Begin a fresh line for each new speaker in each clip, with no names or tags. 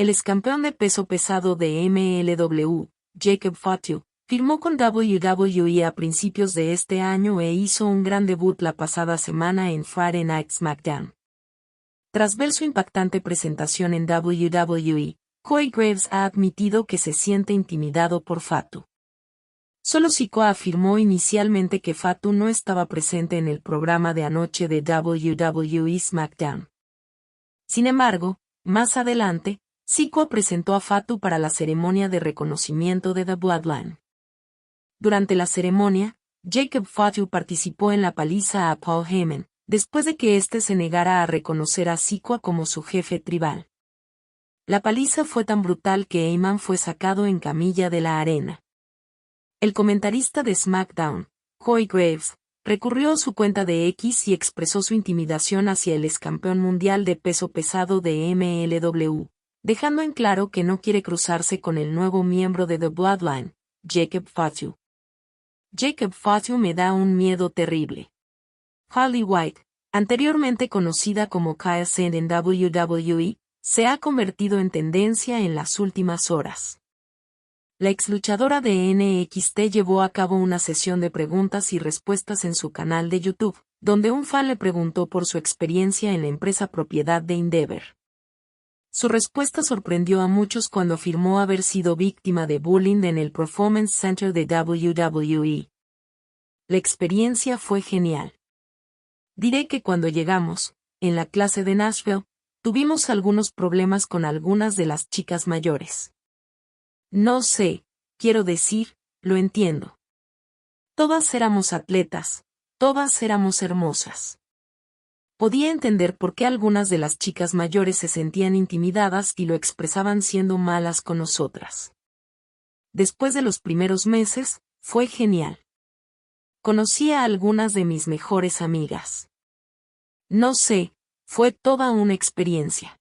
El excampeón de peso pesado de MLW, Jacob Fatu, firmó con WWE a principios de este año e hizo un gran debut la pasada semana en Friday Night SmackDown. Tras ver su impactante presentación en WWE, Corey Graves ha admitido que se siente intimidado por Fatu. Solo Sikoa afirmó inicialmente que Fatu no estaba presente en el programa de anoche de WWE SmackDown. Sin embargo, más adelante, Sikoa presentó a Fatu para la ceremonia de reconocimiento de The Bloodline. Durante la ceremonia, Jacob Fatu participó en la paliza a Paul Heyman, después de que éste se negara a reconocer a Sikoa como su jefe tribal. La paliza fue tan brutal que Heyman fue sacado en camilla de la arena. El comentarista de SmackDown, Corey Graves, recurrió a su cuenta de X y expresó su intimidación hacia el excampeón mundial de peso pesado de MLW, dejando en claro que no quiere cruzarse con el nuevo miembro de The Bloodline, Jacob Fatu. Jacob Fatu me da un miedo terrible. Harley White, anteriormente conocida como Kaya Sane en WWE, se ha convertido en tendencia en las últimas horas. La exluchadora de NXT llevó a cabo una sesión de preguntas y respuestas en su canal de YouTube, donde un fan le preguntó por su experiencia en la empresa propiedad de Endeavor. Su respuesta sorprendió a muchos cuando afirmó haber sido víctima de bullying en el Performance Center de WWE. La experiencia fue genial. Diré que cuando llegamos, en la clase de Nashville, tuvimos algunos problemas con algunas de las chicas mayores. No sé, quiero decir, lo entiendo. Todas éramos atletas, todas éramos hermosas. Podía entender por qué algunas de las chicas mayores se sentían intimidadas y lo expresaban siendo malas con nosotras. Después de los primeros meses, fue genial. Conocí a algunas de mis mejores amigas. No sé, fue toda una experiencia.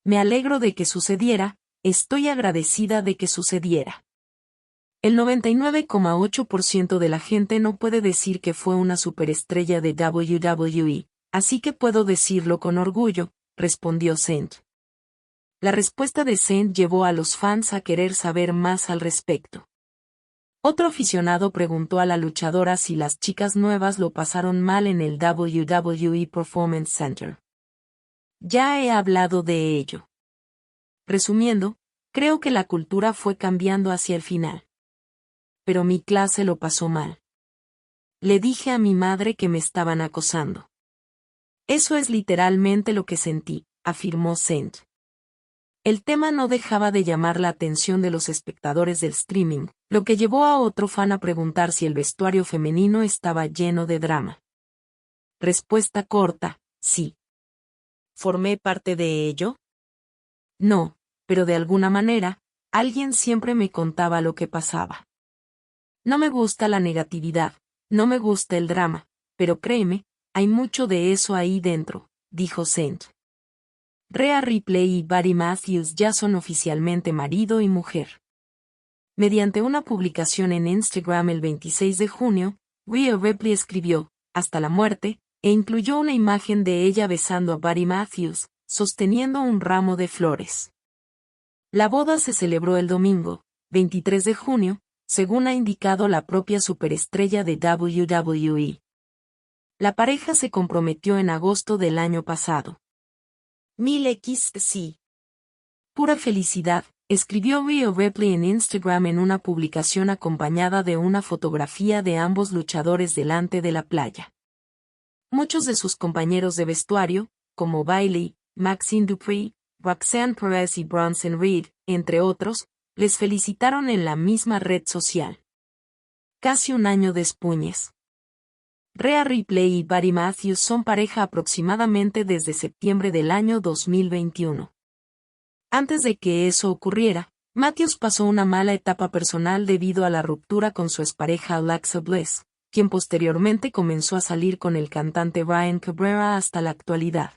Me alegro de que sucediera, estoy agradecida de que sucediera. El 99,8% de la gente no puede decir que fue una superestrella de WWE, así que puedo decirlo con orgullo, respondió Saint. La respuesta de Saint llevó a los fans a querer saber más al respecto. Otro aficionado preguntó a la luchadora si las chicas nuevas lo pasaron mal en el WWE Performance Center. Ya he hablado de ello. Resumiendo, creo que la cultura fue cambiando hacia el final. Pero mi clase lo pasó mal. Le dije a mi madre que me estaban acosando. Eso es literalmente lo que sentí, afirmó Saint. El tema no dejaba de llamar la atención de los espectadores del streaming, lo que llevó a otro fan a preguntar si el vestuario femenino estaba lleno de drama. Respuesta corta, sí. ¿Formé parte de ello? No, pero de alguna manera, alguien siempre me contaba lo que pasaba. No me gusta la negatividad, no me gusta el drama, pero créeme, hay mucho de eso ahí dentro, dijo Saint. Rhea Ripley y Buddy Matthews ya son oficialmente marido y mujer. Mediante una publicación en Instagram el 26 de junio, Rhea Ripley escribió, hasta la muerte, e incluyó una imagen de ella besando a Buddy Matthews, sosteniendo un ramo de flores. La boda se celebró el domingo, 23 de junio, según ha indicado la propia superestrella de WWE. La pareja se comprometió en agosto del año pasado. 1000x sí. Pura felicidad, escribió Rhea Ripley en Instagram en una publicación acompañada de una fotografía de ambos luchadores delante de la playa. Muchos de sus compañeros de vestuario, como Bayley, Maxine Dupri, Roxanne Perez y Bronson Reed, entre otros, les felicitaron en la misma red social. Casi un año después. Rhea Ripley y Buddy Matthews son pareja aproximadamente desde septiembre del año 2021. Antes de que eso ocurriera, Matthews pasó una mala etapa personal debido a la ruptura con su expareja Alexa Bliss, quien posteriormente comenzó a salir con el cantante Ryan Cabrera hasta la actualidad.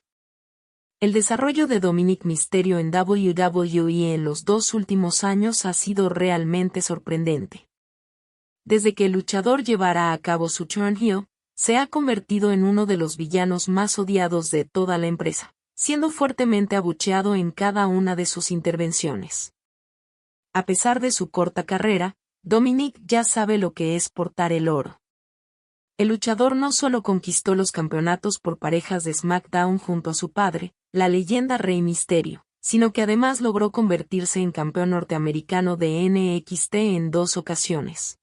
El desarrollo de Dominic Mysterio en WWE en los 2 últimos años ha sido realmente sorprendente. Desde que el luchador llevara a cabo su turn heel, se ha convertido en uno de los villanos más odiados de toda la empresa, siendo fuertemente abucheado en cada una de sus intervenciones. A pesar de su corta carrera, Dominic ya sabe lo que es portar el oro. El luchador no solo conquistó los campeonatos por parejas de SmackDown junto a su padre, la leyenda Rey Mysterio, sino que además logró convertirse en campeón norteamericano de NXT en 2 ocasiones.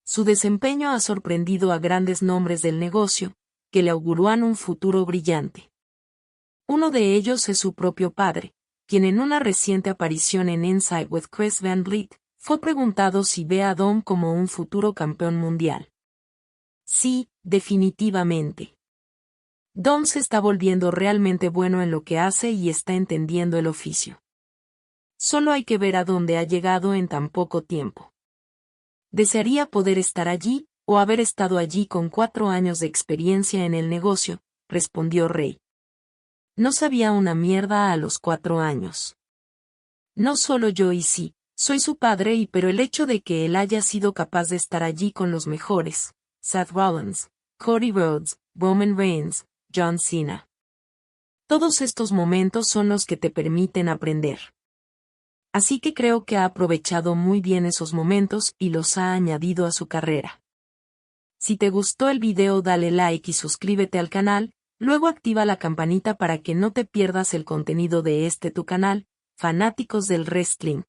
Su desempeño ha sorprendido a grandes nombres del negocio, que le auguran un futuro brillante. Uno de ellos es su propio padre, quien en una reciente aparición en Inside with Chris Van Vliet, fue preguntado si ve a Dom como un futuro campeón mundial. Sí, definitivamente. Dom se está volviendo realmente bueno en lo que hace y está entendiendo el oficio. Solo hay que ver a dónde ha llegado en tan poco tiempo. Desearía poder estar allí, o haber estado allí con 4 años de experiencia en el negocio, respondió Rey. No sabía una mierda a los 4 años. No solo yo y sí, soy su padre pero el hecho de que él haya sido capaz de estar allí con los mejores, Seth Rollins, Cody Rhodes, Roman Reigns, John Cena. Todos estos momentos son los que te permiten aprender. Así que creo que ha aprovechado muy bien esos momentos y los ha añadido a su carrera. Si te gustó el video dale like y suscríbete al canal, luego activa la campanita para que no te pierdas el contenido de tu canal, Fanáticos del Wrestling.